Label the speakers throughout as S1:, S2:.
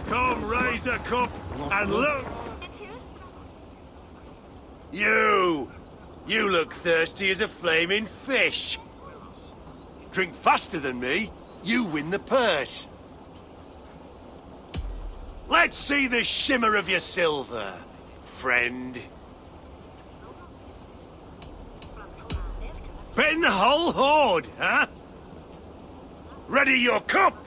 S1: Come, raise a cup and look. You look thirsty as a flaming fish. Drink faster than me, you win the purse. Let's see the shimmer of your silver, friend. Betting the whole hoard, huh? Ready your cup?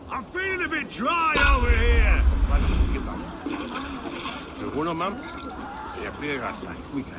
S1: I'm feeling a bit dry over here.
S2: ¿Alguno, mam? Ella pliega hasta suica.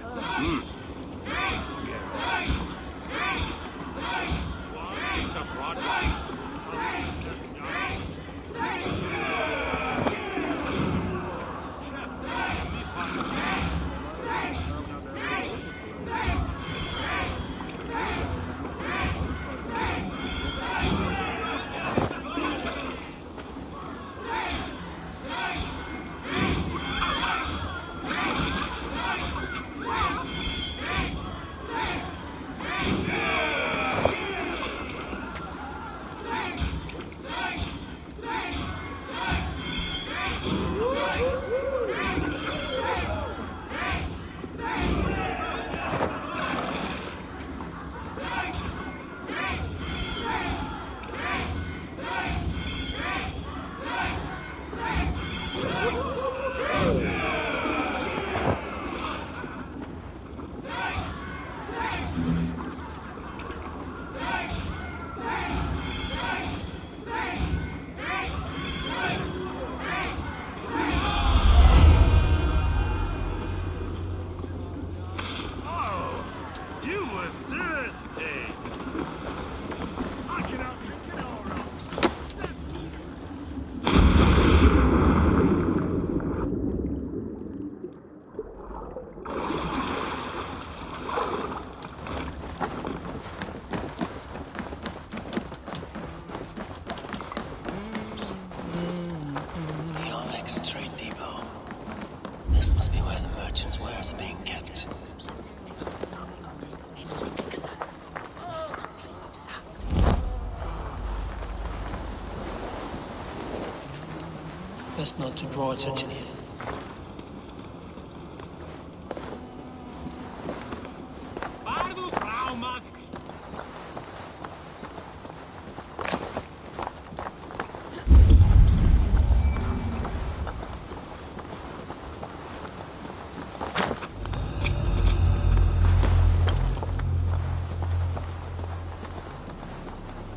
S3: This must be where the merchants' wares are being kept. Best not to draw attention here.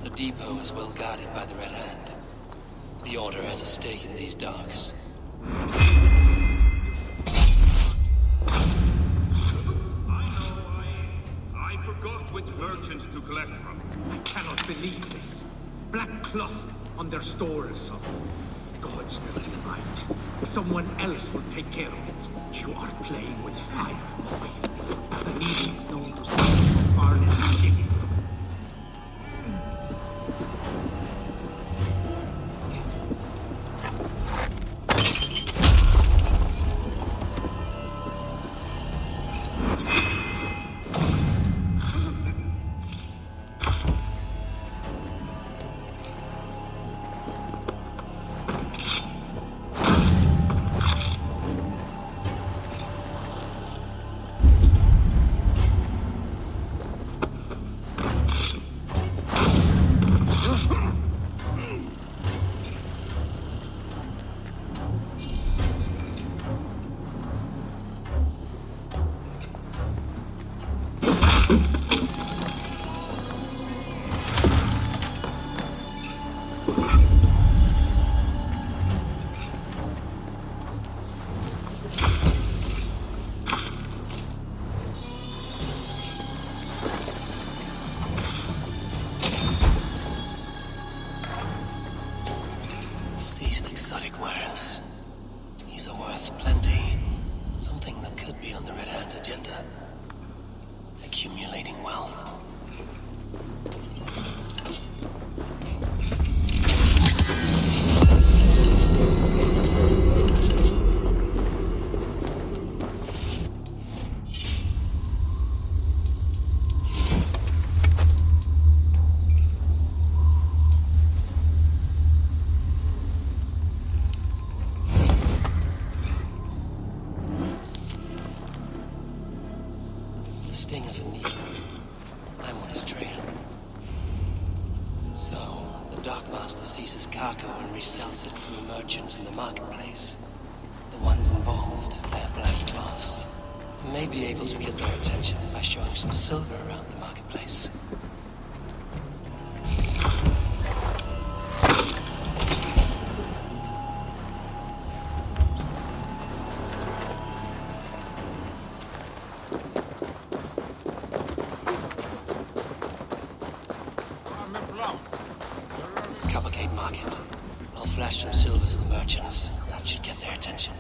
S3: The depot is well guarded by the Red Hand. The Order has a stake in these docks.
S1: I forgot which merchants to collect from.
S4: I cannot believe this. Black cloth on their stores. Gods, never mind. Someone else will take care of it. You are playing with fire, boy. The needle is known to suffer from farness and this.
S3: Seized exotic wares. These are worth plenty. Something that could be on the Red Hand's agenda. Accumulating wealth. The Darkmaster seizes cargo and resells it from the merchants in the marketplace. The ones involved wear black cloths. You may be able to get their attention by showing some silver around the marketplace. Cavalcade Market. I'll flash some silver to the merchants. That should get their attention.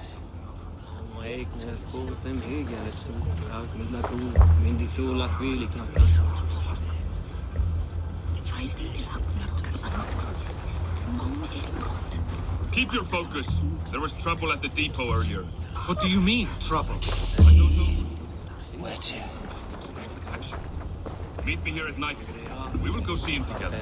S5: Keep your focus. There was trouble at the depot earlier.
S4: What do you mean, trouble?
S5: I don't know.
S3: Where to?
S5: Action. Meet me here at nightfall. We will go see him together.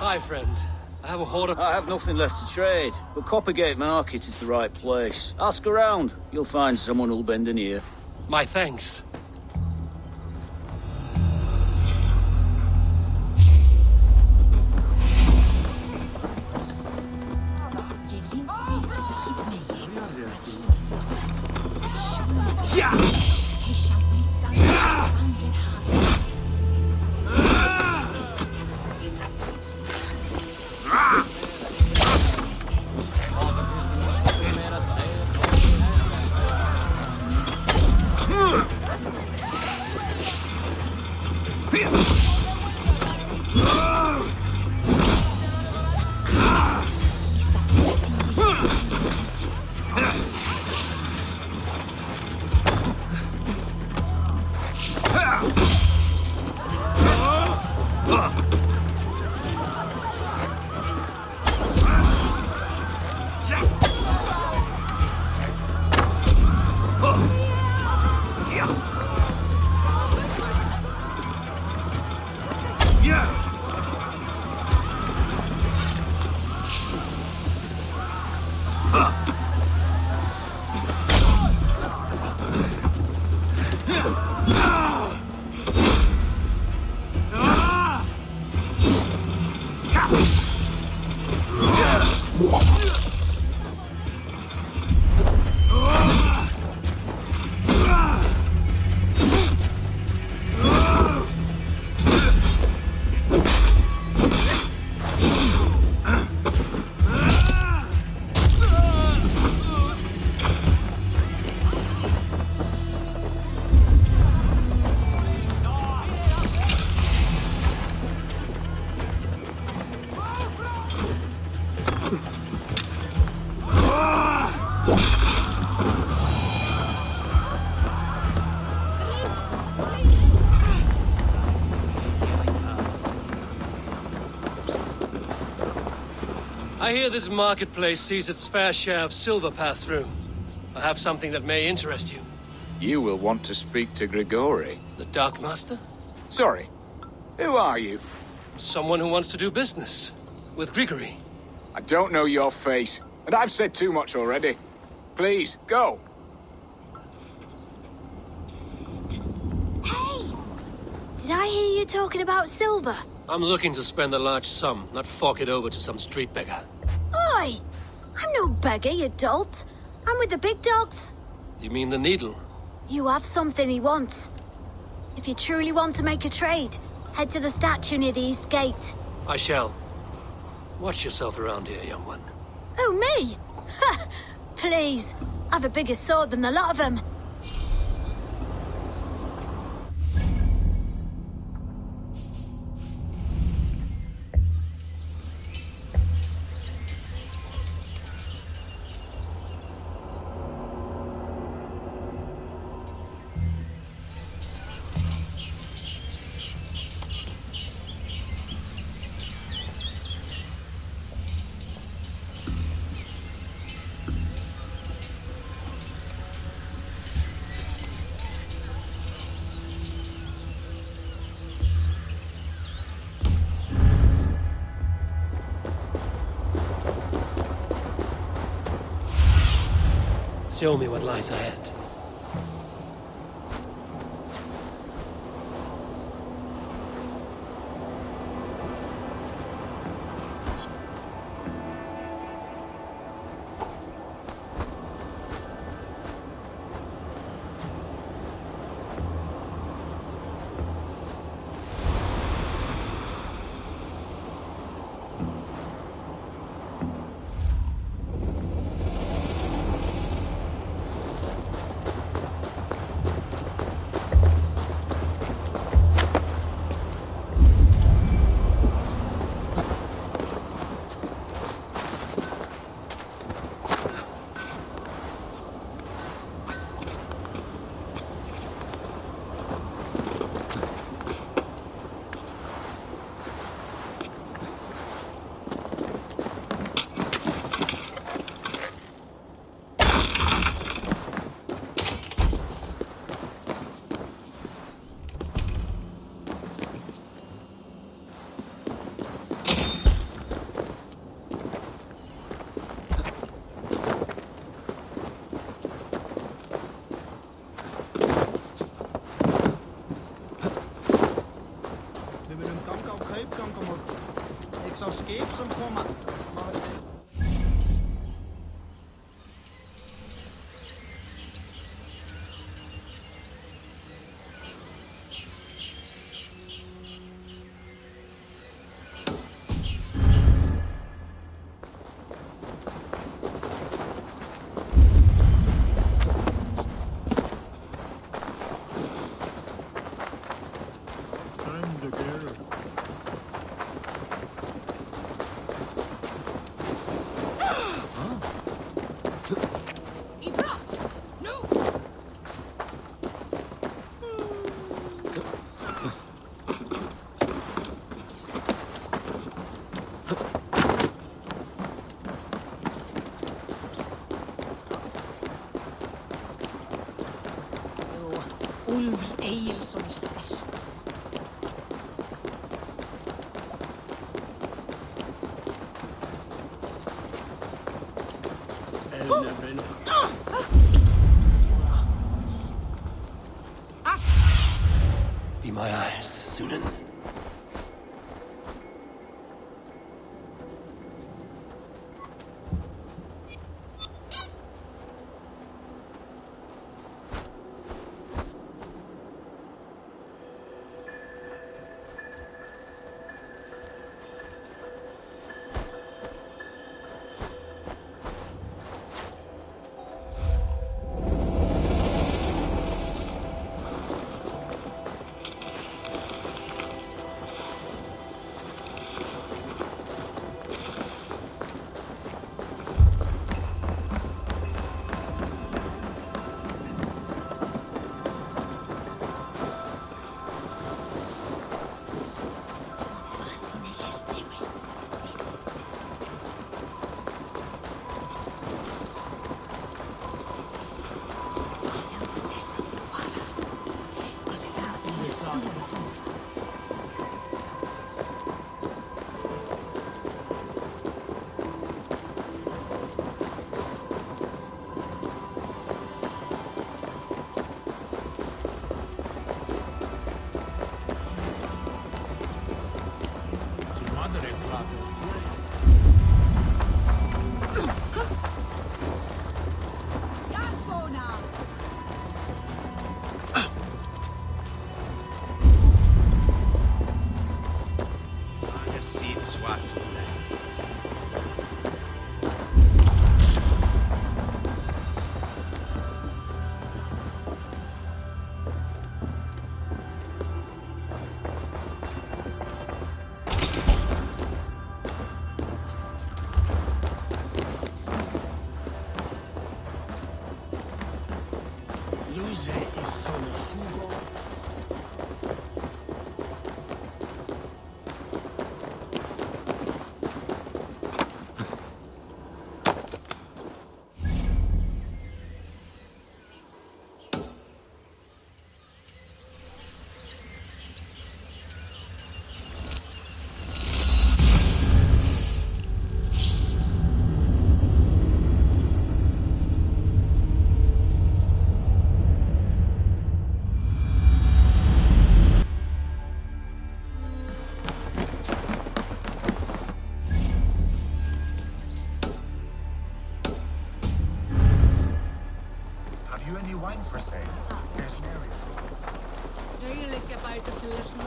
S3: Hi, friend. I have a hoard of...
S6: I have nothing left to trade, but Coppergate Market is the right place. Ask around. You'll find someone who'll bend an ear.
S3: My thanks. I hear this marketplace sees its fair share of silver pass through. I have something that may interest you.
S7: You will want to speak to Grigori.
S3: The Darkmaster?
S7: Sorry, who are you?
S3: Someone who wants to do business with Grigory.
S7: I don't know your face, and I've said too much already. Please, go.
S8: Hey! Did I hear you talking about silver?
S3: I'm looking to spend a large sum, not fork it over to some street beggar.
S8: Oi! I'm no beggar, you dolt. I'm with the big dogs.
S3: You mean the needle?
S8: You have something he wants. If you truly want to make a trade, head to the statue near the east gate.
S3: I shall. Watch yourself around here, young one.
S8: Oh, me? Ha! Please. I've a bigger sword than the lot of them.
S3: Show me what lies ahead. Be my eyes, Sunan.
S9: wine for sale. There's Mary.
S10: Duidelijk about the position.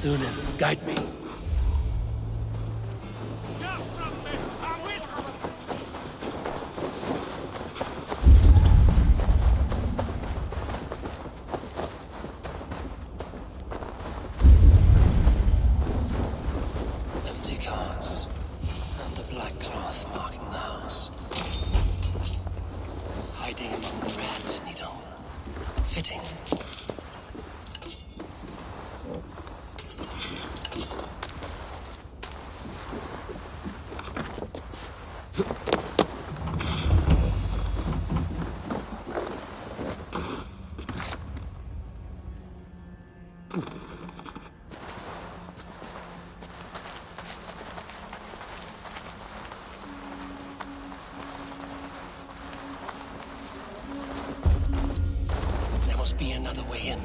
S3: Zunin, guide me. Empty carts and a black cloth marking the house. Hiding among the rat's needle. Fitting. There must be another way in.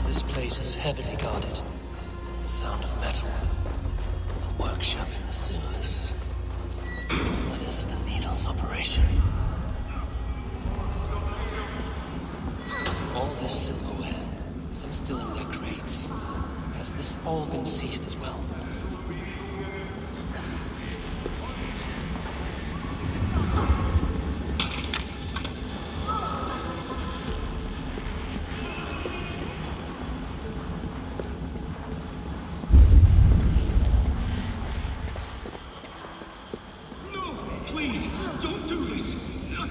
S3: This place is heavily guarded. The sound of metal. A workshop in the sewers. What is the Needle's operation? All this silverware, some still in their crates. Has this all been seized as well?
S4: No, please, don't do this. I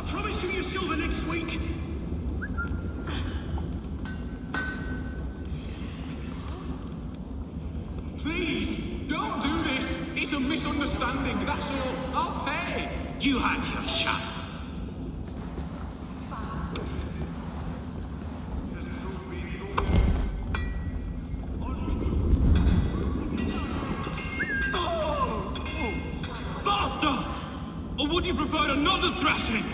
S4: promise you your silver next week. Please, don't do this. It's a misunderstanding, that's all. I'll pay. You had your chance.
S1: Faster! Or would you prefer another thrashing?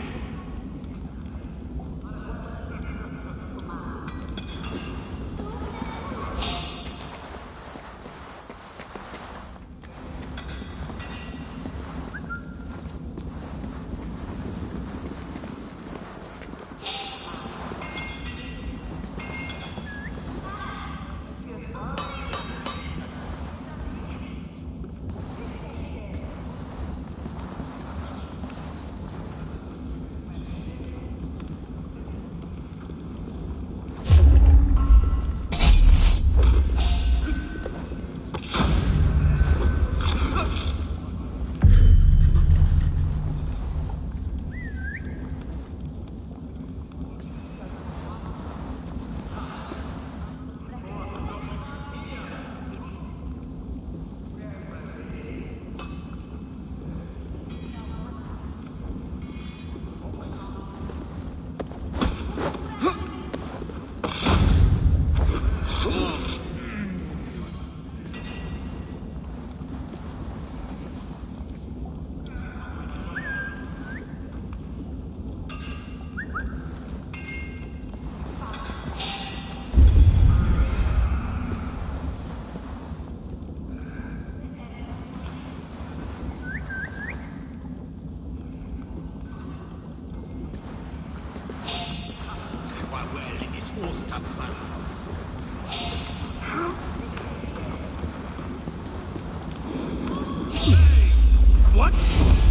S1: What?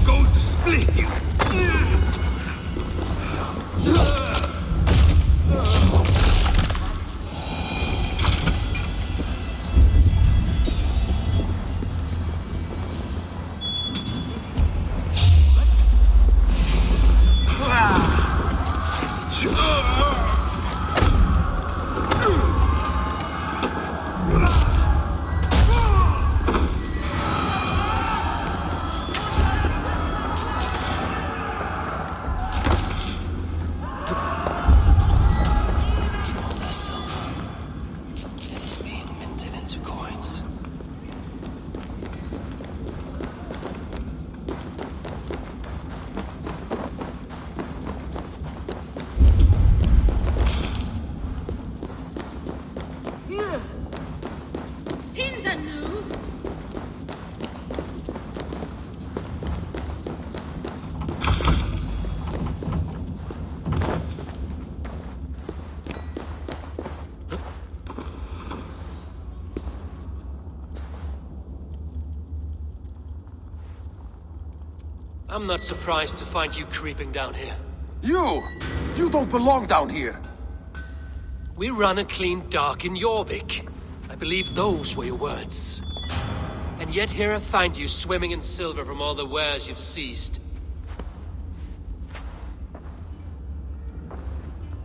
S1: Going to split you?
S3: I'm not surprised to find you creeping down here.
S11: You! You don't belong down here!
S3: We run a clean dock in Jorvik. I believe those were your words. And yet here I find you swimming in silver from all the wares you've seized.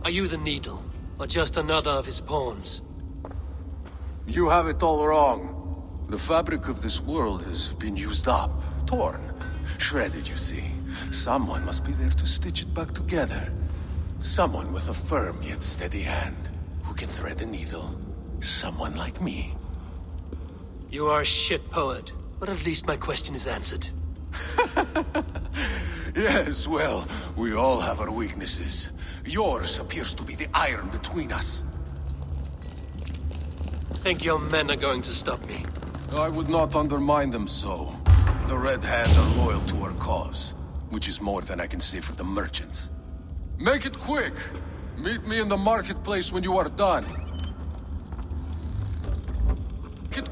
S3: Are you the Needle, or just another of his pawns?
S11: You have it all wrong. The fabric of this world has been used up, torn, shredded, you see. Someone must be there to stitch it back together. Someone with a firm yet steady hand, who can thread a needle. Someone like me.
S3: You are a shit poet, but at least my question is answered.
S11: Yes, well, we all have our weaknesses. Yours appears to be the iron between us.
S3: Think your men are going to stop me?
S11: I would not undermine them so. The Red Hand are loyal to our cause, which is more than I can say for the merchants. Make it quick! Meet me in the marketplace when you are done. Get...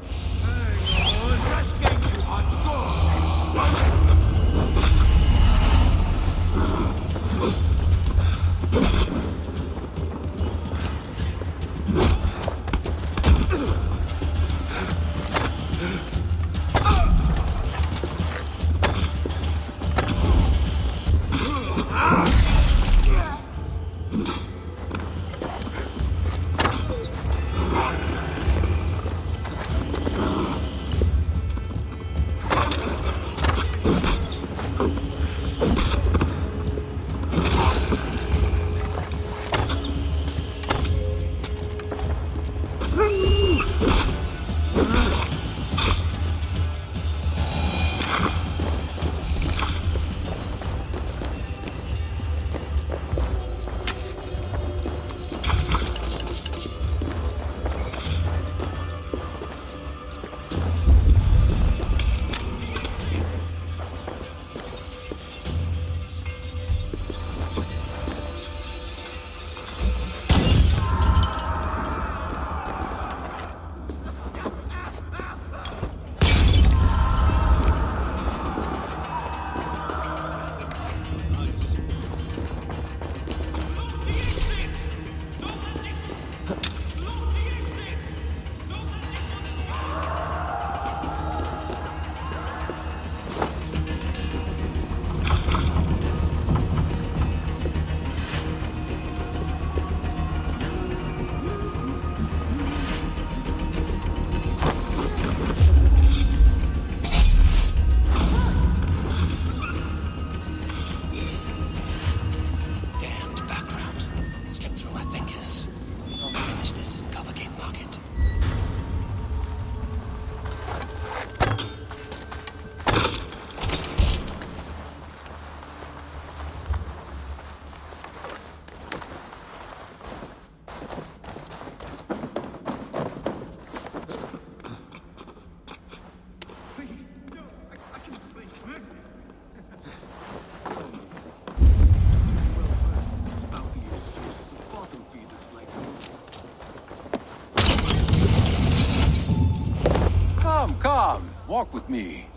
S11: Come, walk with me.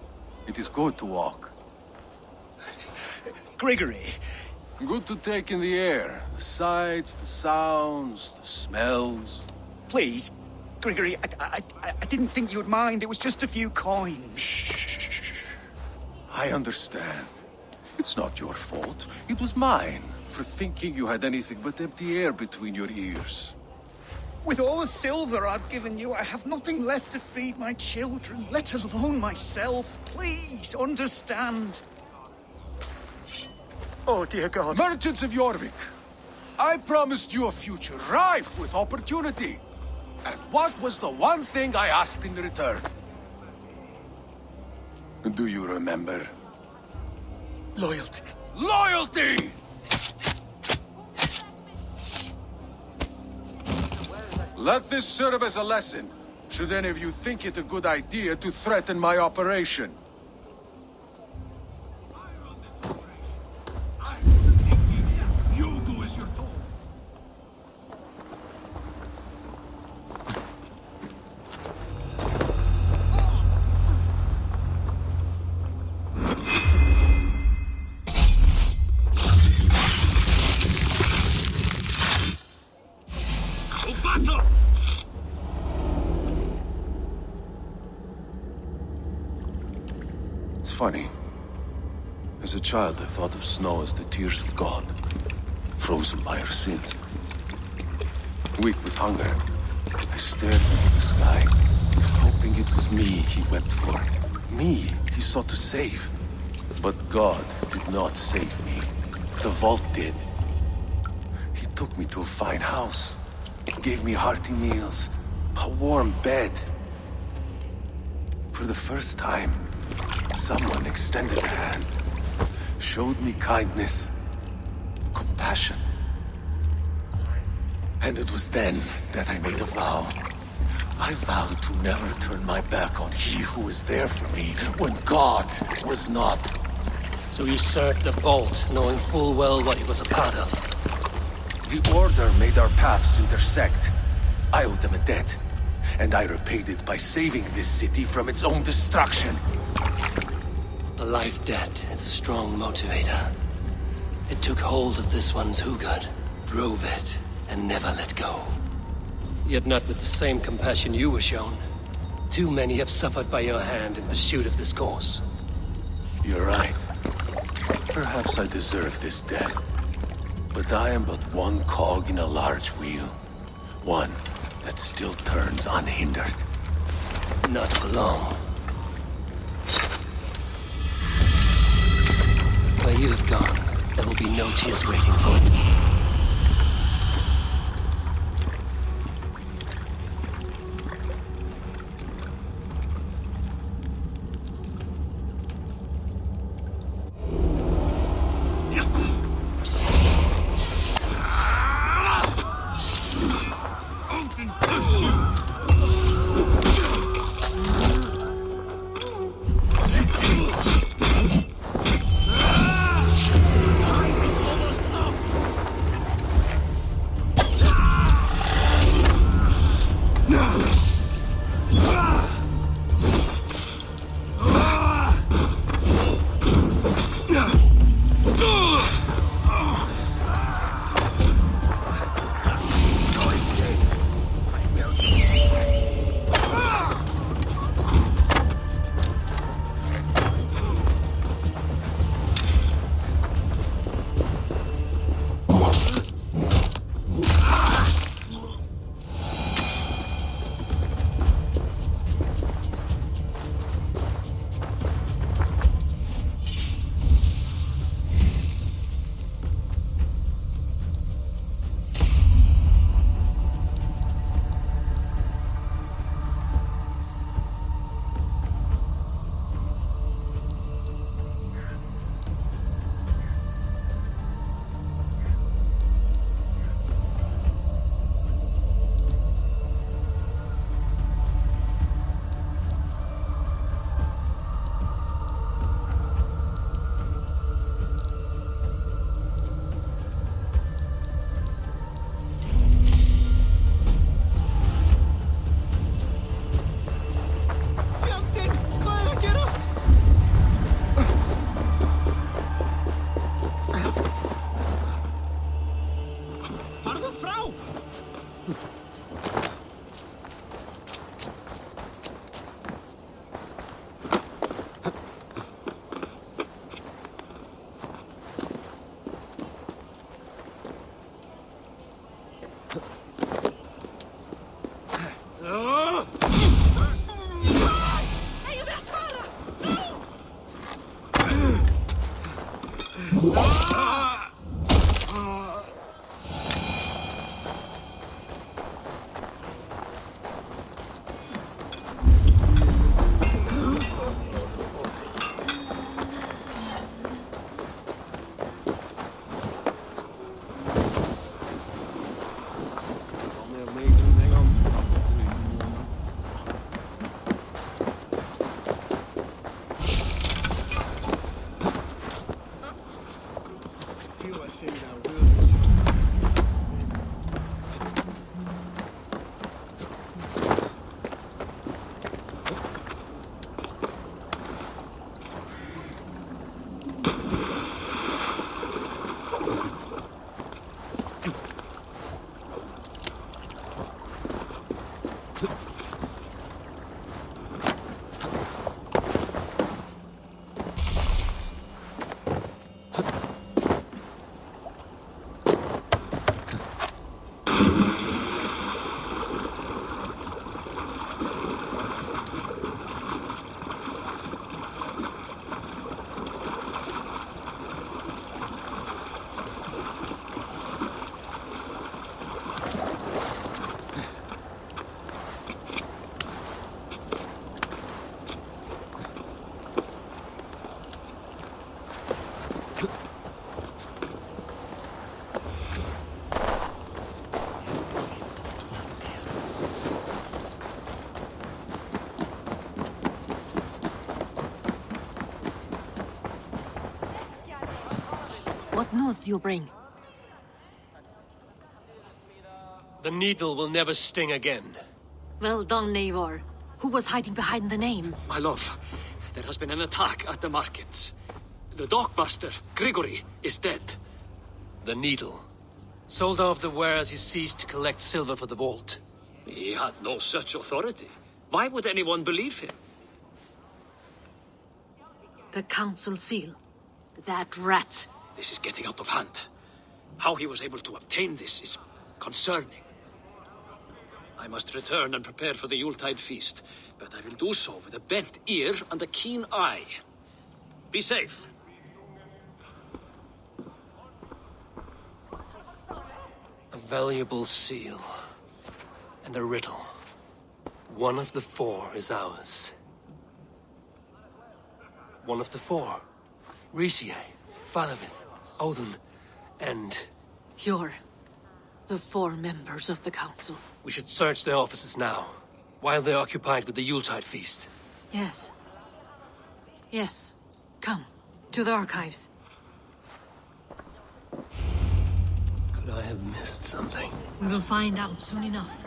S11: It is good to walk.
S6: Grigory.
S11: Good to take in the air. The sights, the sounds, the smells.
S6: Please, Grigory, I didn't think you'd mind. It was just a few coins.
S11: Shh. I understand. It's not your fault. It was mine, for thinking you had anything but empty air between your ears.
S6: With all the silver I've given you, I have nothing left to feed my children, let alone myself. Please, understand. Oh, dear God.
S11: Merchants of Jorvik, I promised you a future rife with opportunity. And what was the one thing I asked in return? Do you remember?
S6: Loyalty.
S11: Loyalty! Let this serve as a lesson, should any of you think it a good idea to threaten my operation.
S4: You do as you're told.
S5: Faster!
S11: It's funny. As a child, I thought of snow as the tears of God, frozen by our sins. Weak with hunger, I stared into the sky, hoping it was me he wept for. Me he sought to save. But God did not save me. The vault did. He took me to a fine house, gave me hearty meals, a warm bed. For the first time, someone extended a hand, showed me kindness, compassion. And it was then that I made a vow. I vowed to never turn my back on he who was there for me when God was not.
S3: So you served the Bolt, knowing full well what he was a part of.
S11: The Order made our paths intersect. I owed them a debt, and I repaid it by saving this city from its own destruction.
S3: A life debt is a strong motivator. It took hold of this one's Hugad, drove it, and never let go. Yet not with the same compassion you were shown. Too many have suffered by your hand in pursuit of this cause.
S11: You're right. Perhaps I deserve this death. But I am but one cog in a large wheel. One that still turns unhindered.
S3: Not for long. Where you have gone, there will be no tears waiting for you.
S12: news you bring?
S3: The needle will never sting again.
S12: Well done, Eivor. Who was hiding behind the name?
S13: My love, there has been an attack at the markets. The dockmaster, Grigory, is dead.
S3: The needle. Sold off the wares he ceased to collect silver for the vault.
S13: He had no such authority. Why would anyone believe him?
S12: The council seal. That rat.
S13: This is getting out of hand. How he was able to obtain this is concerning. I must return and prepare for the Yuletide feast, but I will do so with a bent ear and a keen eye. Be safe.
S3: A valuable seal. And a riddle. One of the four is ours. One of the four. Risie, Falavith, Odin, and...
S12: You're the four members of the council.
S3: We should search their offices now, while they're occupied with the Yuletide feast.
S12: Yes. Yes. Come, to the archives.
S3: Could I have missed something?
S12: We will find out soon enough.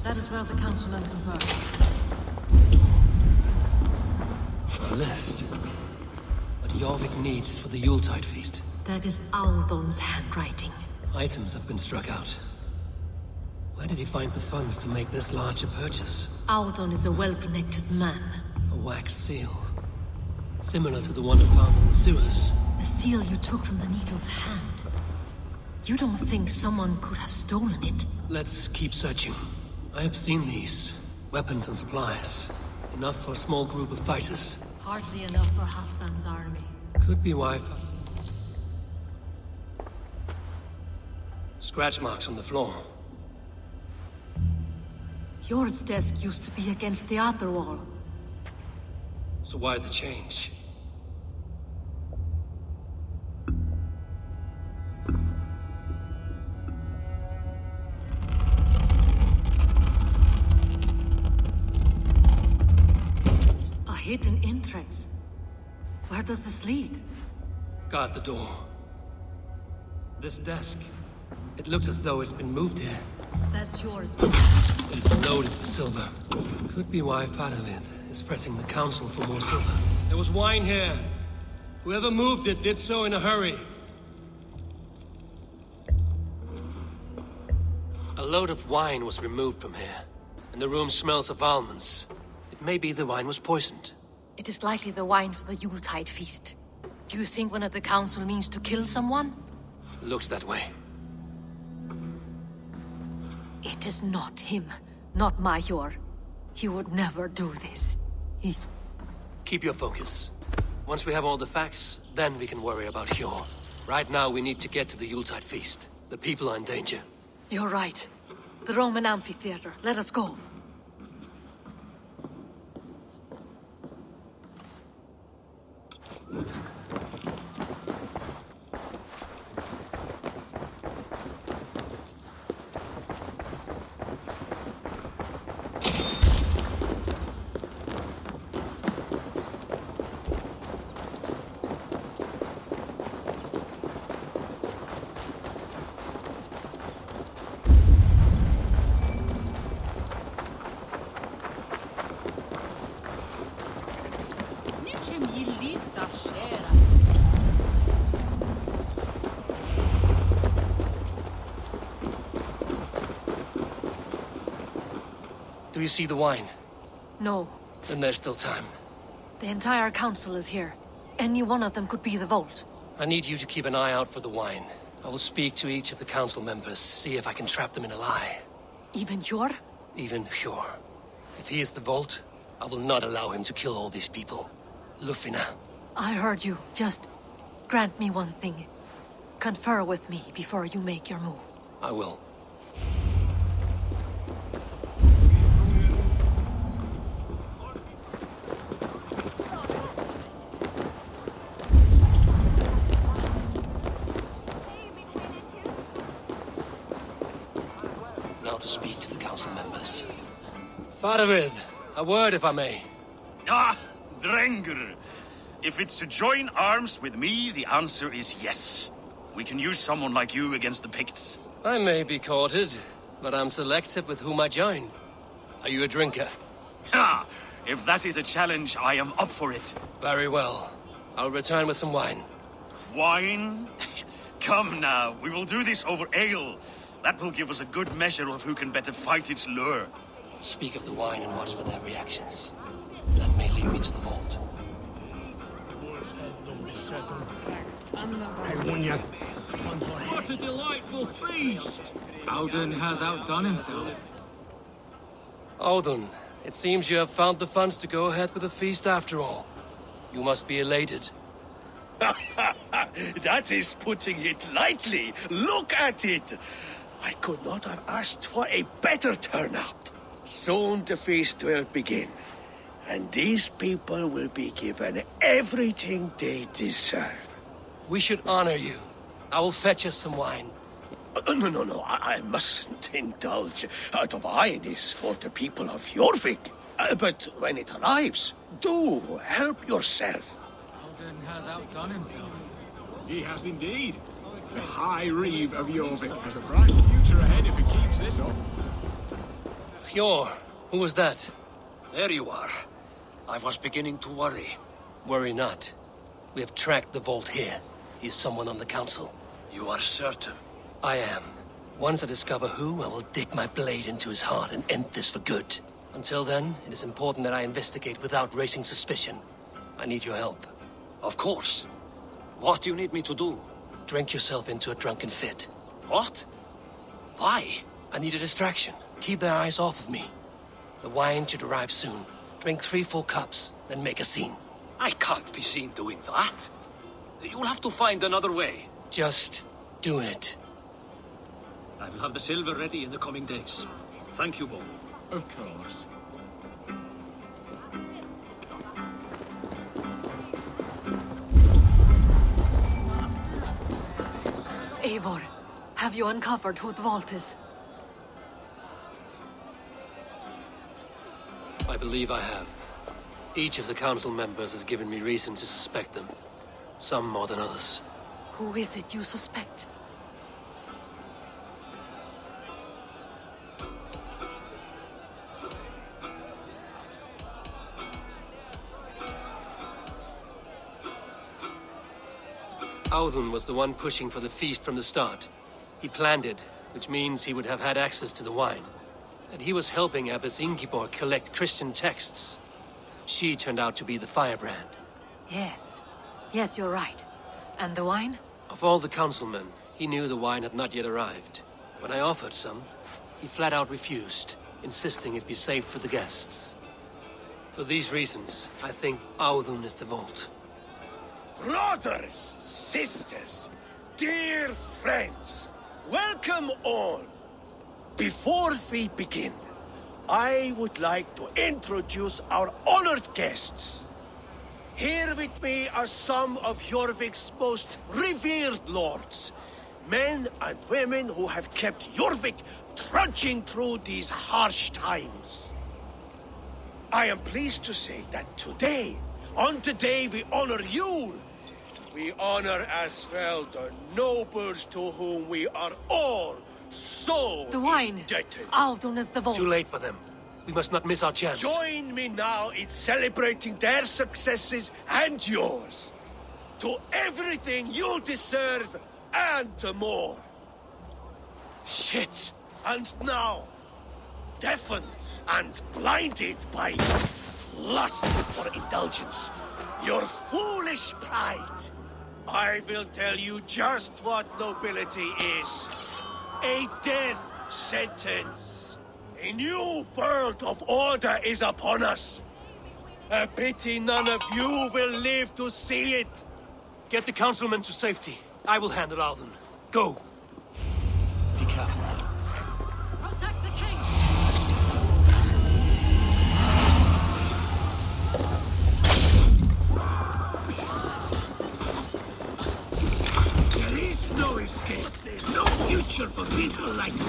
S12: That is where the councilman conferred.
S3: A list. What Jorvik needs for the Yuletide feast.
S12: That is Audon's handwriting.
S3: Items have been struck out. Where did he find the funds to make this larger purchase?
S12: Audon is a well-connected man.
S3: A wax seal. Similar to the one found in the sewers.
S12: The seal you took from the needle's hand. You don't think someone could have stolen it?
S3: Let's keep searching. I have seen these. Weapons and supplies. Enough for a small group of fighters.
S12: Hardly enough for Halfdan's army.
S3: Could be why... Scratch marks on the floor.
S12: Yours desk used to be against the other wall.
S3: So why the change?
S12: A hidden entrance. Where does this lead?
S3: Guard the door. This desk. It looks as though it's been moved here.
S12: That's yours.
S3: It's loaded with silver. Could be why Faravith is pressing the council for more silver. There was wine here. Whoever moved it did so in a hurry. A load of wine was removed from here, and the room smells of almonds. It may be the wine was poisoned.
S12: It is likely the wine for the Yuletide feast. Do you think one of the council means to kill someone?
S3: Looks that way.
S12: It is not him, not Major. He would never do this. He...
S3: Keep your focus. Once we have all the facts, then we can worry about Hjor. Right now, we need to get to the Yuletide feast. The people are in danger.
S12: You're right. The Roman amphitheater. Let us go.
S3: Do you see the wine?
S12: No.
S3: Then there's still time.
S12: The entire council is here. Any one of them could be the vault.
S3: I need you to keep an eye out for the wine. I will speak to each of the council members, see if I can trap them in a lie.
S12: Even Hjor?
S3: Even Hjor. If he is the vault, I will not allow him to kill all these people. Lufina.
S12: I heard you. Just grant me one thing. Confer with me before you make your move.
S3: I will. speak to the council members.
S14: Faravid, a word if I may.
S1: Ah, Drenger. If it's to join arms with me, the answer is yes. We can use someone like you against the Picts.
S14: I may be courted, but I'm selective with whom I join. Are you a drinker?
S1: Ha! If that is a challenge, I am up for it.
S14: Very well. I'll return with some wine.
S1: Wine? Come now, we will do this over ale. That will give us a good measure of who can better fight its lure.
S3: Speak of the wine and watch for their reactions. That may lead me to the vault.
S4: What a delightful feast!
S15: Audun has outdone himself.
S14: Audun, it seems you have found the funds to go ahead with the feast after all. You must be elated.
S16: That is putting it lightly. Look at it. I could not have asked for a better turnout. Soon the feast will begin, and these people will be given everything they deserve.
S14: We should honor you. I will fetch us some wine.
S16: No, I mustn't indulge. The wine is for the people of Jorvik. But when it arrives, do help yourself.
S15: Audun has outdone himself.
S5: He has indeed. The High Reeve of Jorvik has a bright future ahead if he keeps this up.
S14: Hjor, who was that?
S13: There you are. I was beginning to worry.
S14: Worry not. We have tracked the vault here. He's someone on the council.
S13: You are certain?
S14: I am. Once I discover who, I will dig my blade into his heart and end this for good. Until then, it is important that I investigate without raising suspicion. I need your help.
S13: Of course. What do you need me to do?
S14: Drink yourself into a drunken fit.
S13: What? Why?
S14: I need a distraction. Keep their eyes off of me. The wine should arrive soon. Drink 3 full cups, then make a scene.
S13: I can't be seen doing that. You'll have to find another way.
S14: Just do it.
S13: I will have the silver ready in the coming days. Thank you, Bo.
S5: Of course.
S12: Eivor, have you uncovered who the vault is?
S14: I believe I have. Each of the council members has given me reason to suspect them. Some more than others.
S12: Who is it you suspect?
S14: Audun was the one pushing for the feast from the start. He planned it, which means he would have had access to the wine. And he was helping Abbess Ingeborg collect Christian texts. She turned out to be the firebrand.
S12: Yes. Yes, you're right. And the wine?
S14: Of all the councilmen, he knew the wine had not yet arrived. When I offered some, he flat out refused, insisting it be saved for the guests. For these reasons, I think Audun is the vault.
S16: Brothers, sisters, dear friends, welcome all. Before we begin, I would like to introduce our honored guests. Here with me are some of Jorvik's most revered lords, men and women who have kept Jorvik trudging through these harsh times. I am pleased to say that today, on the day we honor Yule, we honor as well the nobles to whom we are all so
S12: the wine.
S16: indebted.
S12: Audun is the vault.
S14: Too late for them. We must not miss our chance.
S16: Join me now in celebrating their successes and yours. To everything you deserve and more.
S14: Shit!
S16: And now, deafened and blinded by lust for indulgence, your foolish pride, I will tell you just what nobility is. A death sentence. A new world of order is upon us. A pity none of you will live to see it.
S14: Get the councilmen to safety. I will handle Audun. Go!
S3: Be careful now.
S12: Protect the king!
S4: There is no escape. There's no future for people like you.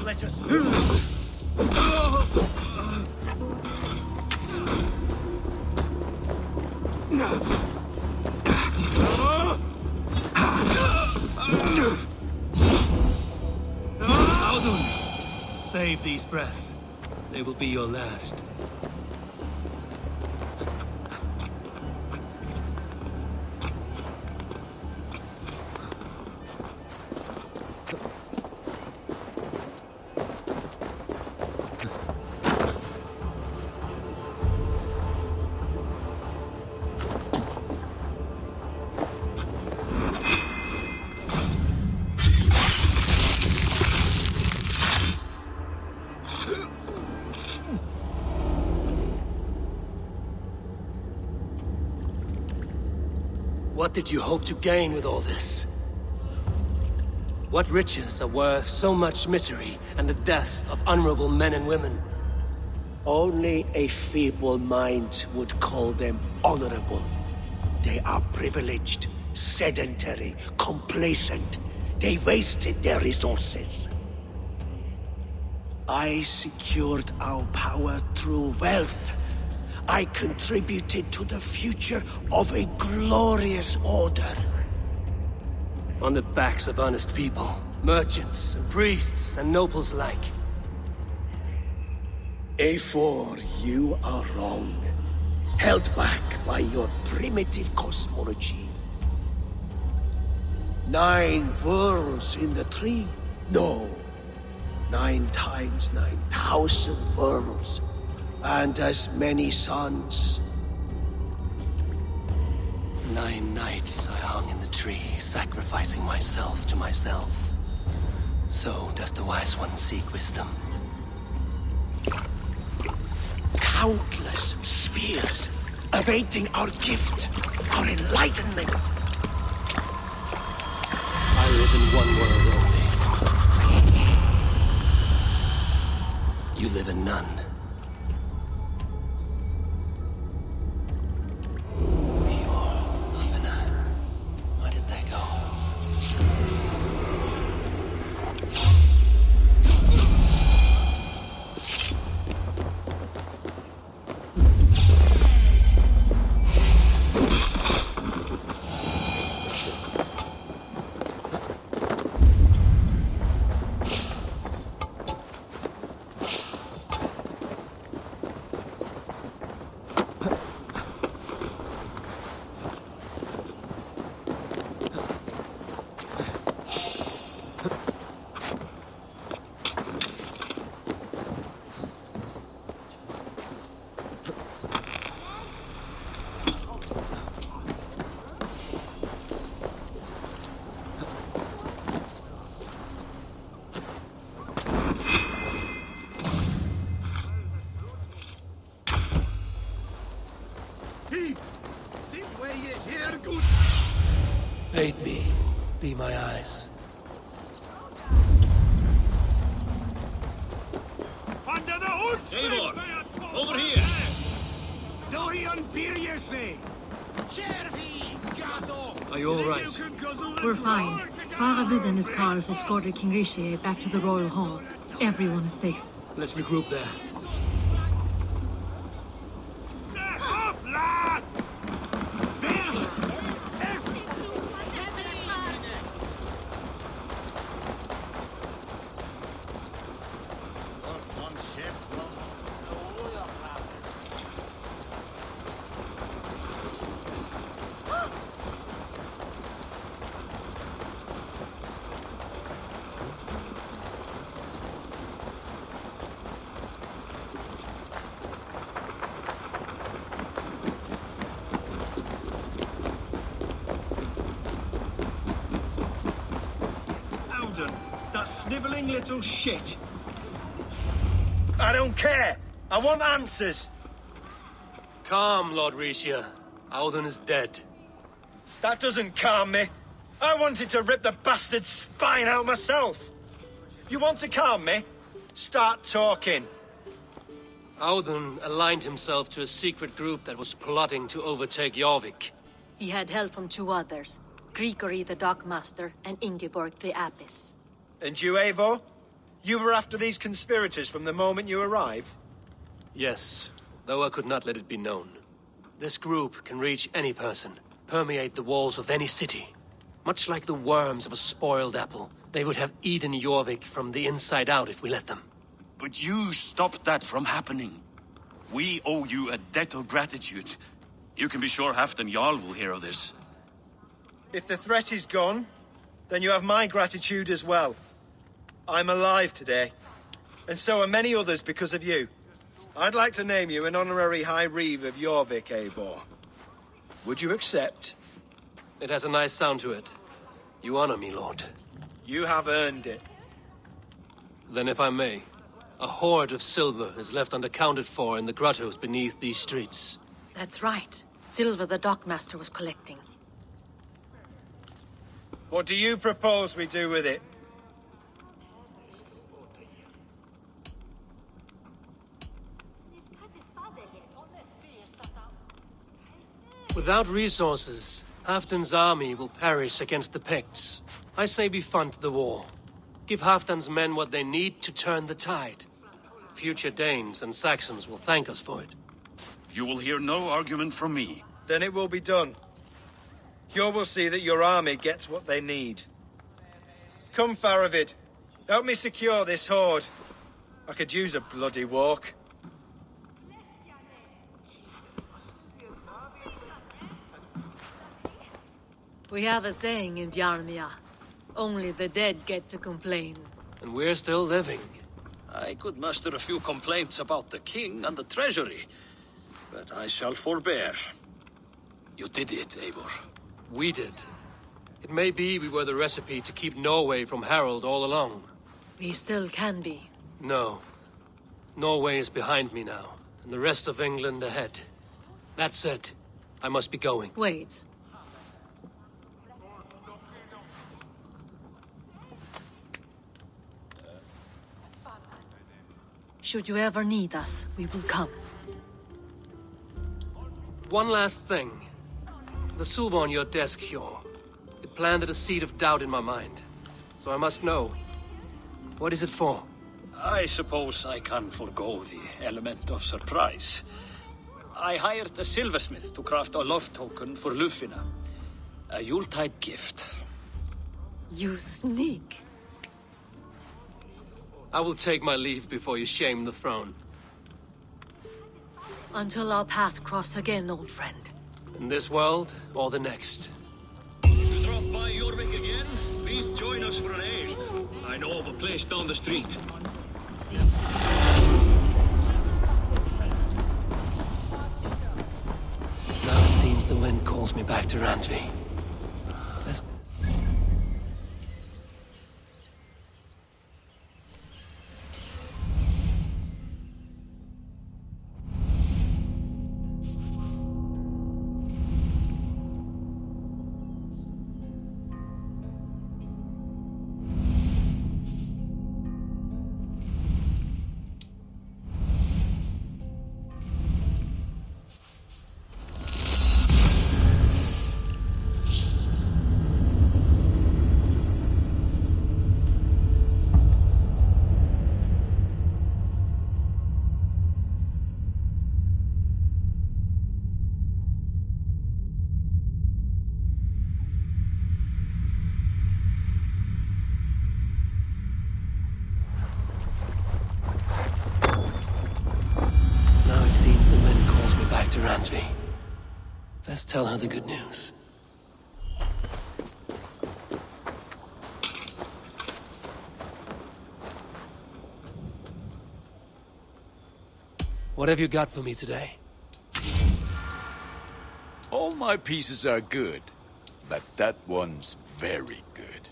S16: let us...
S14: Audun! Save these breaths. They will be your last. What did you hope to gain with all this? What riches are worth so much misery and the deaths of honorable men and women?
S16: Only a feeble mind would call them honorable. They are privileged, sedentary, complacent. They wasted their resources. I secured our power through wealth. I contributed to the future of a glorious order.
S14: On the backs of honest people, merchants and priests and nobles alike.
S16: A4, you are wrong. Held back by your primitive cosmology. 9 worlds in the tree? No. 9 times 9,000 worlds. And as many suns.
S14: 9 nights I hung in the tree, sacrificing myself to myself. So does the Wise One seek wisdom.
S16: Countless spheres, awaiting our gift, our enlightenment.
S14: I live in one world only. You live in none. Aid me. Be my eyes.
S4: Under the hood!
S13: Eivor, over here!
S14: Are you all right?
S12: We're fine. Farah Vid and his cars escorted King Rishi back to the Royal Hall. Everyone is safe.
S14: Let's regroup there.
S4: That snivelling little shit.
S16: I don't care. I want answers.
S14: Calm, Lord Rishia. Audun is dead.
S16: That doesn't calm me. I wanted to rip the bastard's spine out myself. You want to calm me? Start talking.
S14: Audun aligned himself to a secret group that was plotting to overtake Jorvik.
S12: He had help from 2 others. Grigory the Dockmaster and Ingeborg the Abbess.
S16: And you, Eivor?
S17: You were after these conspirators from the moment you arrived?
S14: Yes, though I could not let it be known. This group can reach any person, permeate the walls of any city. Much like the worms of a spoiled apple, they would have eaten Jorvik from the inside out if we let them.
S1: But you stopped that from happening. We owe you a debt of gratitude. You can be sure Halfdan Jarl will hear of this.
S17: If the threat is gone, then you have my gratitude as well. I'm alive today, and so are many others because of you. I'd like to name you an honorary High Reeve of Jorvik, Eivor. Would you accept?
S14: It has a nice sound to it. You honor me, Lord.
S17: You have earned it.
S14: Then if I may, a hoard of silver is left unaccounted for in the grottos beneath these streets.
S12: That's right. Silver the dockmaster was collecting.
S17: What do you propose we do with it?
S14: Without resources, Halfdan's army will perish against the Picts. I say we fund the war. Give Halfdan's men what they need to turn the tide. Future Danes and Saxons will thank us for it.
S1: You will hear no argument from me.
S17: Then it will be done. You will see that your army gets what they need. Come, Faravid. Help me secure this hoard. I could use a bloody walk.
S12: We have a saying in Bjarmia. Only the dead get to complain.
S14: And we're still living.
S13: I could muster a few complaints about the king and the treasury, but I shall forbear. You did it, Eivor.
S14: We did. It may be we were the recipe to keep Norway from Harald all along.
S12: We still can be.
S14: No. Norway is behind me now, and the rest of England ahead. That said, I must be going.
S12: Wait. Should you ever need us, we will come.
S14: One last thing. The silver on your desk, Hjor. It planted a seed of doubt in my mind. So I must know. What is it for?
S13: I suppose I can forego the element of surprise. I hired a silversmith to craft a love token for Lufina. A Yuletide gift.
S12: You sneak.
S14: I will take my leave before you shame the throne.
S12: Until our paths cross again, old friend.
S14: In this world, or the next.
S13: If you drop by Jorvik again, please join us for an ale. I know of a place down the street.
S14: Now it seems the wind calls me back to Randvi. Now it seems the wind calls me back to Randvi. Let's tell her the good news. What have you got for me today?
S18: All my pieces are good, but that one's very good.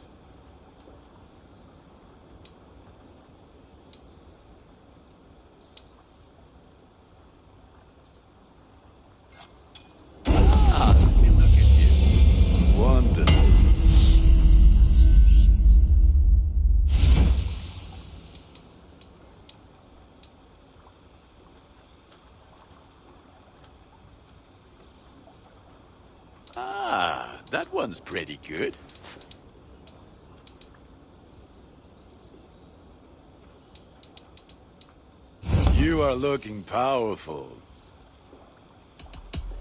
S18: Ah, let me look at you. Wonderful. Ah, that one's pretty good. You are looking powerful.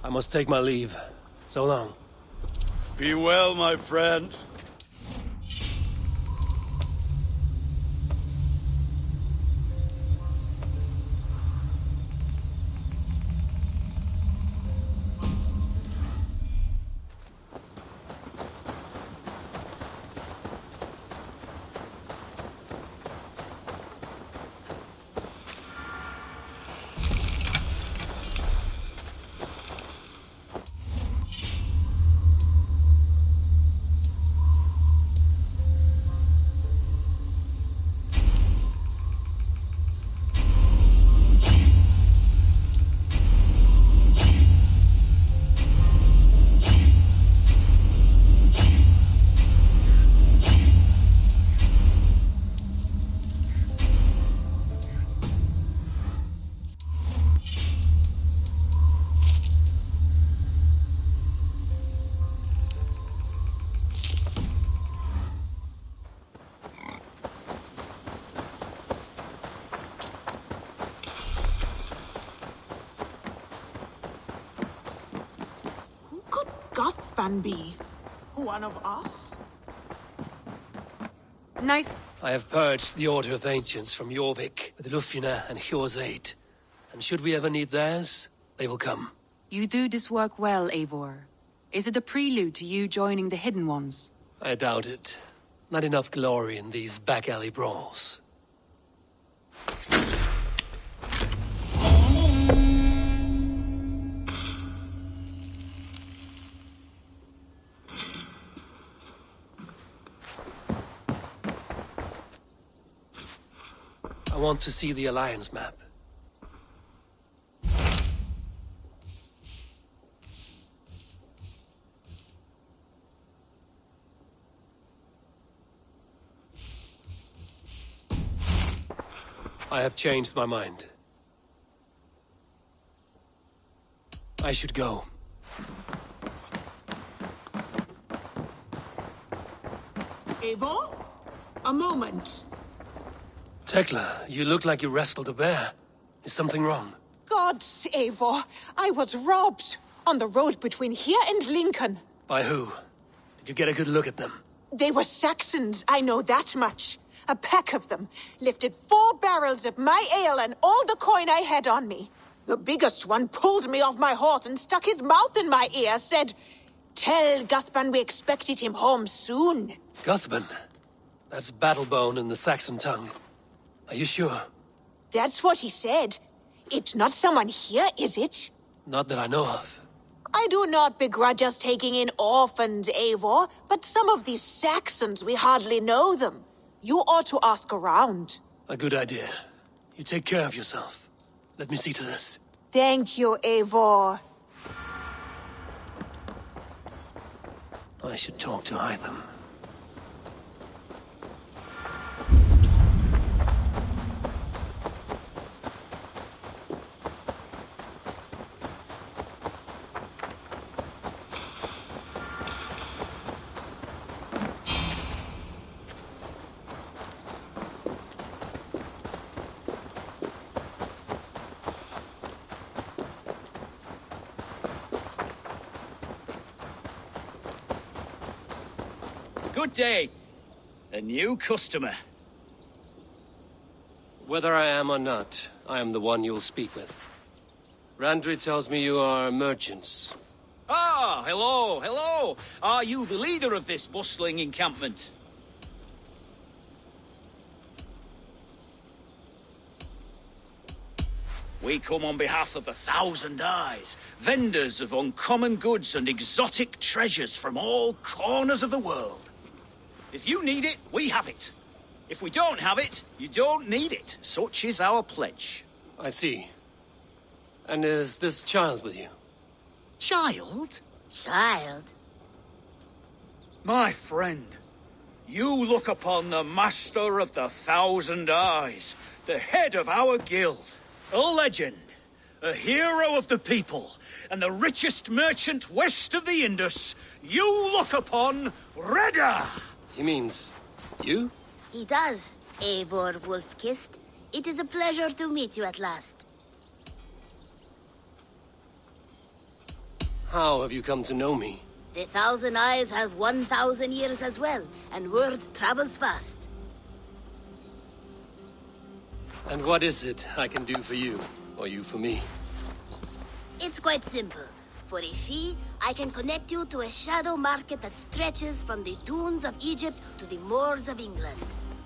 S14: I must take my leave. So long.
S18: Be well, my friend.
S19: Gothban be? One of us?
S8: Nice.
S14: I have purged the Order of Ancients from Jorvik with Lufina and Hjor's aid. And should we ever need theirs, they will come.
S20: You do this work well, Eivor. Is it a prelude to you joining the Hidden Ones?
S14: I doubt it. Not enough glory in these back-alley brawls. I want to see the Alliance map. I have changed my mind. I should go.
S19: Eivor? A moment.
S14: Tekla, you look like you wrestled a bear. Is something wrong?
S19: Gods, Eivor, I was robbed on the road between here and Lincoln.
S14: By who? Did you get a good look at them?
S19: They were Saxons, I know that much. A pack of them lifted 4 barrels of my ale and all the coin I had on me. The biggest one pulled me off my horse and stuck his mouth in my ear, said, "Tell Guthban we expected him home soon."
S14: Guthban? That's Battlebone in the Saxon tongue. Are you sure?
S19: That's what he said. It's not someone here, is it?
S14: Not that I know of.
S19: I do not begrudge us taking in orphans, Eivor, but some of these Saxons, we hardly know them. You ought to ask around.
S14: A good idea. You take care of yourself. Let me see to this.
S19: Thank you, Eivor.
S14: I should talk to Hytham.
S21: Good day. A new customer.
S14: Whether I am or not, I am the one you'll speak with. Randri tells me you are merchants.
S21: Ah, hello, hello. Are you the leader of this bustling encampment? We come on behalf of 1,000 Eyes, vendors of uncommon goods and exotic treasures from all corners of the world. If you need it, we have it. If we don't have it, you don't need it. Such is our pledge.
S14: I see. And is this child with you?
S21: Child?
S8: Child?
S21: My friend, you look upon the master of the 1,000 Eyes, the head of our guild, a legend, a hero of the people, and the richest merchant west of the Indus. You look upon Redda!
S14: He means you?
S8: He does, Eivor Wolf-Kissed. It is a pleasure to meet you at last.
S14: How have you come to know me?
S8: The Thousand Eyes have 1,000 years as well, and word travels fast.
S14: And what is it I can do for you, or you for me?
S8: It's quite simple. For a fee, I can connect you to a shadow market that stretches from the dunes of Egypt to the moors of England.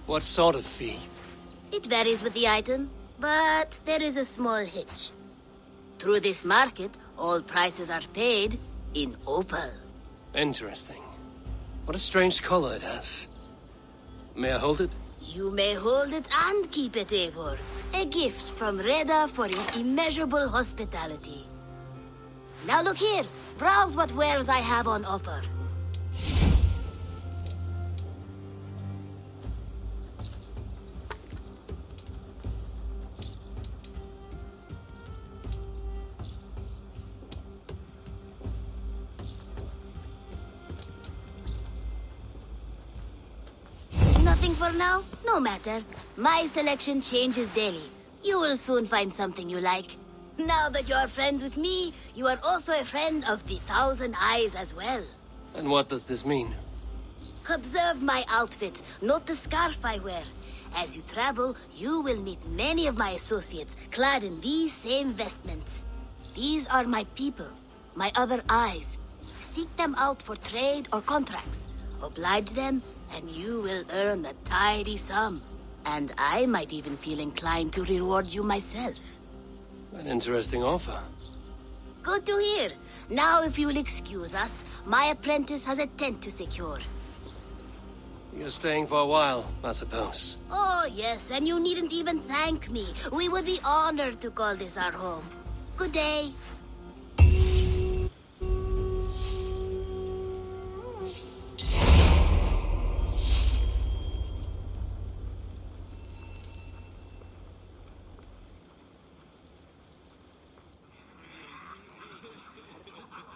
S14: What sort of fee?
S8: It varies with the item, but there is a small hitch. Through this market, all prices are paid in opal.
S14: Interesting. What a strange color it has. May I hold it?
S8: You may hold it and keep it, Eivor. A gift from Reda for your immeasurable hospitality. Now look here. Browse what wares I have on offer. Nothing for now? No matter. My selection changes daily. You will soon find something you like. Now that you are friends with me, you are also a friend of the Thousand Eyes as well.
S14: And what does this mean?
S8: Observe my outfit, note the scarf I wear. As you travel, you will meet many of my associates clad in these same vestments. These are my people, my other eyes. Seek them out for trade or contracts. Oblige them, and you will earn a tidy sum. And I might even feel inclined to reward you myself.
S14: An interesting offer.
S8: Good to hear. Now, if you will excuse us, my apprentice has a tent to secure.
S14: You're staying for a while, I suppose.
S8: Oh, yes, and you needn't even thank me. We would be honored to call this our home. Good day.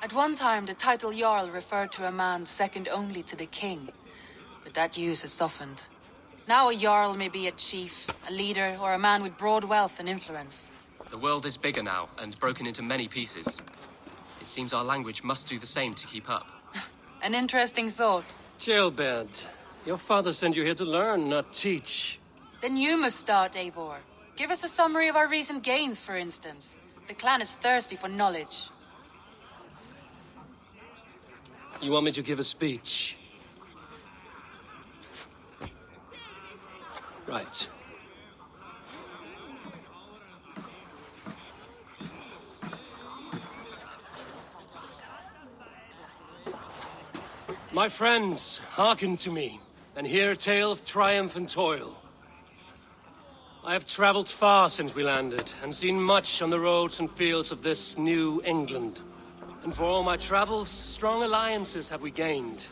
S20: At one time, the title Jarl referred to a man second only to the king. But that use has softened. Now a Jarl may be a chief, a leader, or a man with broad wealth and influence.
S2: The world is bigger now, and broken into many pieces. It seems our language must do the same to keep up.
S20: An interesting thought.
S14: Gilbert, your father sent you here to learn, not teach.
S20: Then you must start, Eivor. Give us a summary of our recent gains, for instance. The clan is thirsty for knowledge.
S14: You want me to give a speech? Right. My friends, hearken to me, and hear a tale of triumph and toil. I have traveled far since we landed, and seen much on the roads and fields of this new England. And for all my travels, strong alliances have we gained.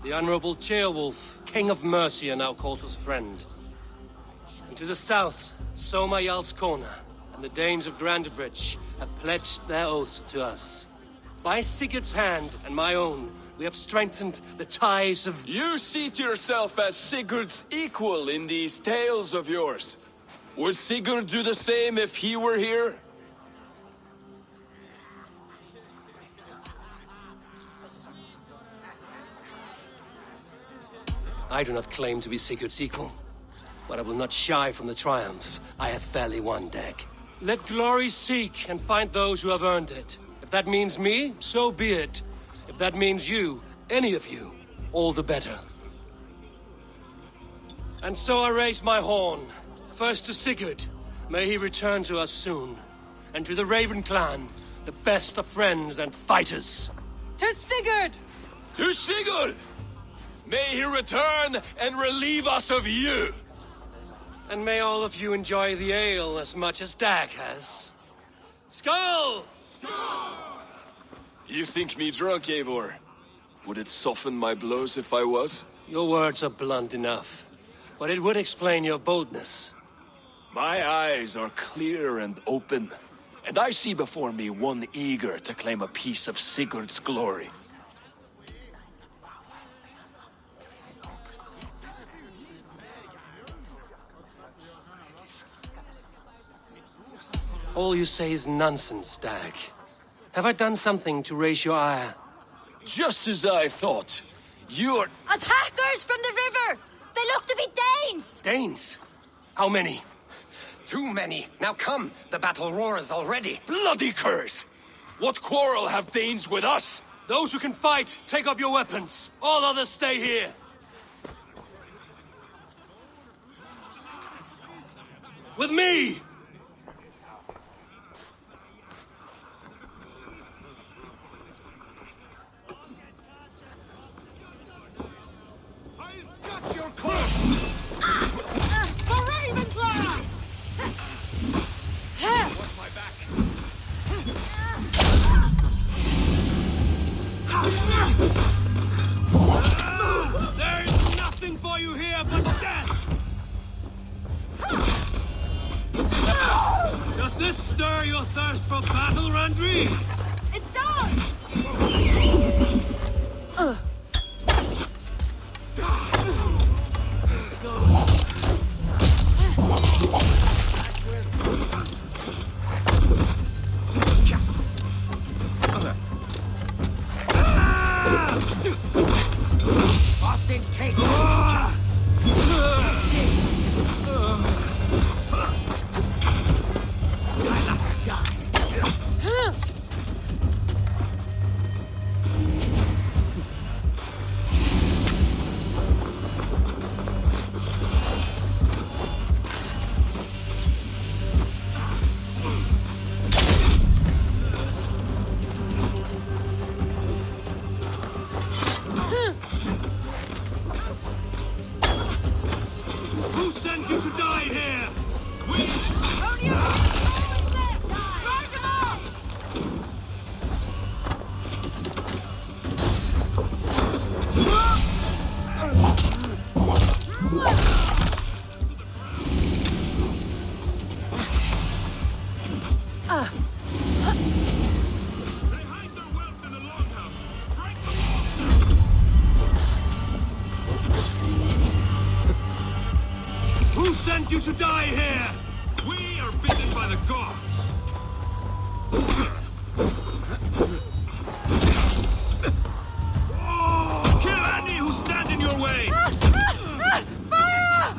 S14: The Honorable Ceolwulf, King of Mercia, now calls us friend. And to the south, Soma Jarl's Corner, and the Danes of Grandebridge have pledged their oath to us. By Sigurd's hand and my own, we have strengthened the ties of...
S18: You seat yourself as Sigurd's equal in these tales of yours. Would Sigurd do the same if he were here?
S14: I do not claim to be Sigurd's equal, but I will not shy from the triumphs I have fairly won, Dag. Let glory seek and find those who have earned it. If that means me, so be it. If that means you, any of you, all the better. And so I raise my horn. First to Sigurd, may he return to us soon. And to the Raven clan, the best of friends and fighters.
S20: To Sigurd!
S18: To Sigurd! May he return and relieve us of you!
S14: And may all of you enjoy the ale as much as Dag has. Skull!
S18: You think me drunk, Eivor? Would it soften my blows if I was?
S14: Your words are blunt enough, but it would explain your boldness.
S18: My eyes are clear and open, and I see before me one eager to claim a piece of Sigurd's glory.
S14: All you say is nonsense, Stag. Have I done something to raise your ire?
S18: Just as I thought. You're...
S10: Attackers from the river! They look to be Danes!
S14: Danes? How many?
S7: Too many. Now come, the battle roars already.
S18: Bloody curse! What quarrel have Danes with us?
S14: Those who can fight, take up your weapons. All others stay here. With me!
S22: There's nothing for you here but death! Does this stir your thirst for battle, Randri?
S10: It does!
S22: Who sent you to die here?
S10: Only a few boys left! Burn them off!
S22: Who sent you to die here? We are bidden by the gods. Oh, kill any who stand in your way!
S10: Fire!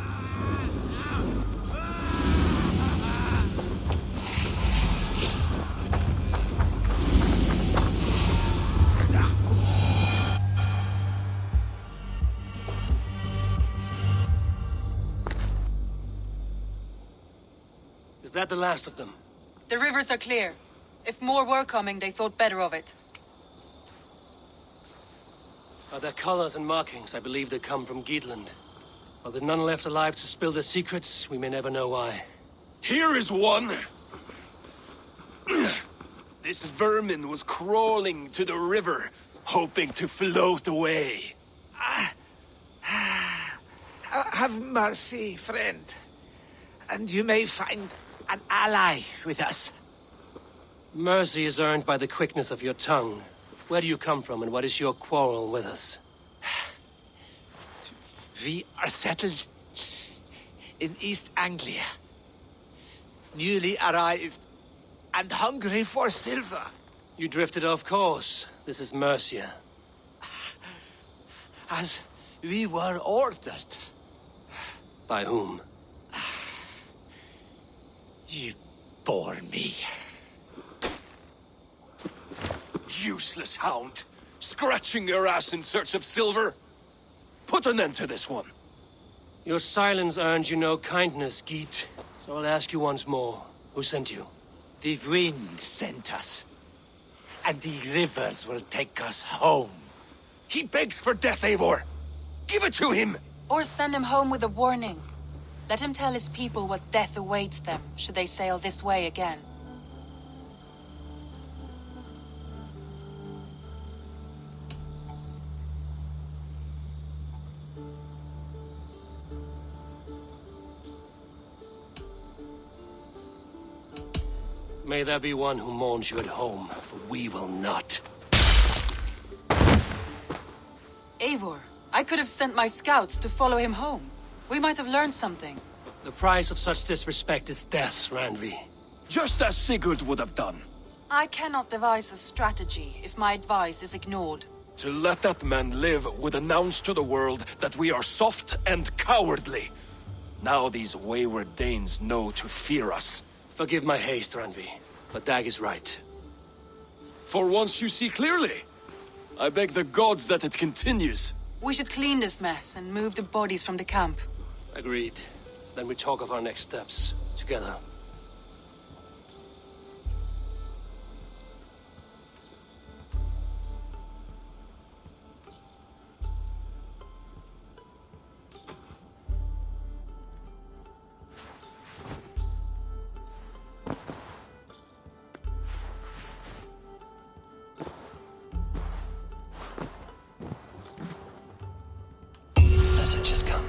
S14: Is that the last of them?
S20: The rivers are clear. If more were coming, they thought better of it.
S14: By their colors and markings, I believe they come from Geatland. While there are none left alive to spill their secrets, we may never know why.
S18: Here is one! This vermin was crawling to the river, hoping to float away.
S16: Have mercy, friend. And you may find an ally with us.
S14: Mercy is earned by the quickness of your tongue. Where do you come from, and what is your quarrel with us?
S16: We are settled in East Anglia. Newly arrived and hungry for silver.
S14: You drifted off course. This is Mercia.
S16: As we were ordered.
S14: By whom?
S16: You bore me.
S18: Useless hound! Scratching your ass in search of silver! Put an end to this one!
S14: Your silence earned you no kindness, Geet. So I'll ask you once more. Who sent you?
S16: The wind sent us. And the rivers will take us home.
S18: He begs for death, Eivor! Give it to him!
S20: Or send him home with a warning. Let him tell his people what death awaits them, should they sail this way again.
S14: May there be one who mourns you at home, for we will not.
S20: Eivor, I could have sent my scouts to follow him home. We might have learned something.
S14: The price of such disrespect is death, Randvi.
S18: just as Sigurd would have done.
S20: I cannot devise a strategy if my advice is ignored.
S18: To let that man live would announce to the world that we are soft and cowardly. Now these wayward Danes know to fear us.
S14: Forgive my haste, Randvi, but Dag is right.
S18: For once you see clearly. I beg the gods that it continues.
S20: We should clean this mess and move the bodies from the camp.
S14: Agreed. Then we talk of our next steps, together.
S3: Message has come.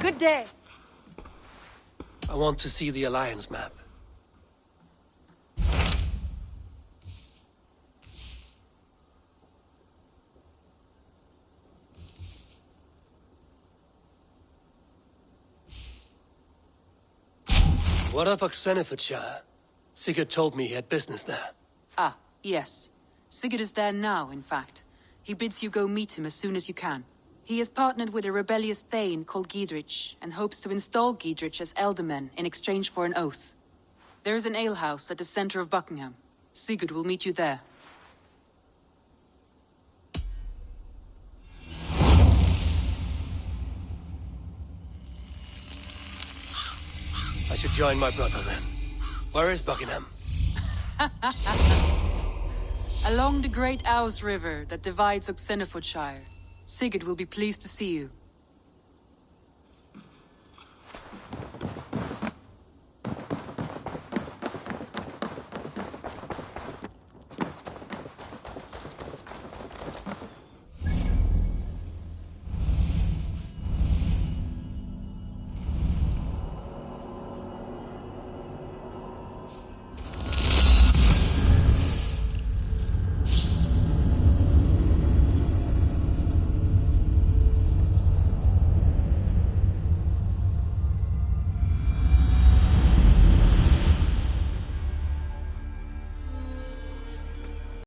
S20: Good day.
S14: I want to see the Alliance map. What of Oxenfordshire? Sigurd told me he had business there.
S6: Ah, yes. Sigurd is there now, in fact. He bids you go meet him as soon as you can. He is partnered with a rebellious Thane called Giedrich, and hopes to install Giedrich as Elderman in exchange for an oath. There is an alehouse at the center of Buckingham. Sigurd will meet you there.
S14: I should join my brother then. Where is Buckingham?
S6: Along the Great Ouse River that divides Oxenfordshire. Sigurd will be pleased to see you.